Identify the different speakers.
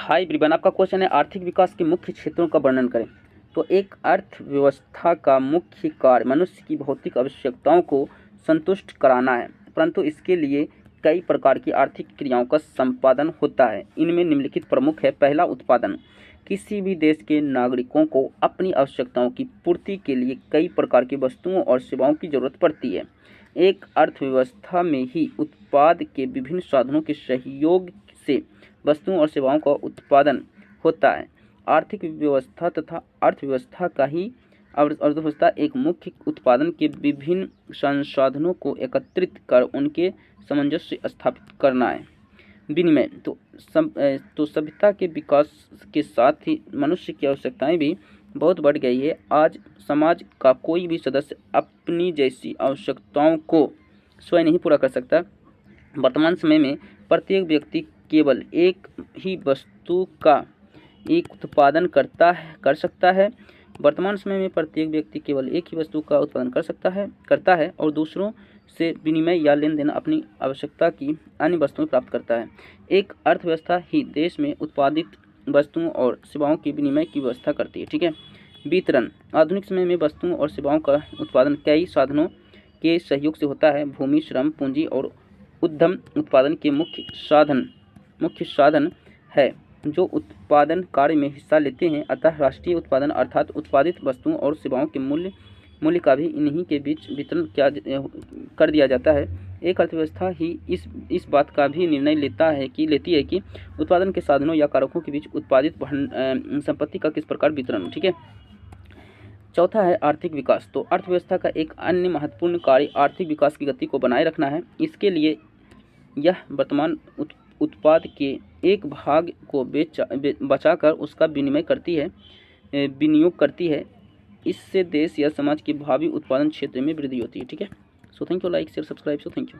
Speaker 1: Hi everyone, आपका question है आर्थिक विकास के मुख्य क्षेत्रों का वर्णन करें। तो एक अर्थव्यवस्था का मुख्य कार्य मनुष्य की भौतिक आवश्यकताओं को संतुष्ट कराना है, परंतु इसके लिए कई प्रकार की आर्थिक क्रियाओं का संपादन होता है। इनमें निम्नलिखित प्रमुख है। पहला, उत्पादन। किसी भी देश के नागरिकों को अपनी आवश्यकताओं की पूर्ति के लिए कई प्रकार की वस्तुओं और सेवाओं की जरूरत पड़ती है। एक अर्थव्यवस्था में ही उत्पाद के विभिन्न साधनों के सहयोग से वस्तुओं और सेवाओं का उत्पादन होता है। आर्थिक व्यवस्था तथा अर्थव्यवस्था का ही अर्थव्यवस्था एक मुख्य उत्पादन के विभिन्न संसाधनों को एकत्रित कर उनके सामंजस्य स्थापित करना है। विनिमय तो सभ्यता के विकास के साथ ही मनुष्य की आवश्यकताएं भी बहुत बढ़ गई है। आज समाज का कोई भी सदस्य अपनी जैसी आवश्यकताओं को स्वयं नहीं पूरा कर सकता। वर्तमान समय में प्रत्येक व्यक्ति केवल एक ही वस्तु का एक उत्पादन कर सकता है। वर्तमान समय में प्रत्येक व्यक्ति केवल एक ही वस्तु का उत्पादन करता है और दूसरों से विनिमय या लेन देन अपनी आवश्यकता की अन्य वस्तुएं प्राप्त करता है। एक अर्थव्यवस्था ही देश में उत्पादित वस्तुओं और सेवाओं के विनिमय की व्यवस्था करती है। ठीक है। वितरण। आधुनिक समय में वस्तुओं और सेवाओं का उत्पादन कई साधनों के सहयोग से होता है। भूमि, श्रम, पूंजी और उद्यम उत्पादन के मुख्य साधन है जो उत्पादन कार्य में हिस्सा लेते हैं। अतः राष्ट्रीय उत्पादन अर्थात उत्पादित वस्तुओं और सेवाओं के मूल्य का भी इन्हीं के बीच वितरण कर दिया जाता है। एक अर्थव्यवस्था ही इस बात का भी निर्णय लेती है कि उत्पादन के साधनों या कारकों के बीच उत्पादित संपत्ति का किस प्रकार वितरण हो। ठीक है। चौथा है आर्थिक विकास। तो अर्थव्यवस्था का एक अन्य महत्वपूर्ण कार्य आर्थिक विकास की गति को बनाए रखना है। इसके लिए यह वर्तमान उत्पाद के एक भाग को बचाकर उसका विनियोग करती है। इससे देश या समाज के भावी उत्पादन क्षेत्र में वृद्धि होती है। ठीक है। So thank you. Like share subscribe. So thank you.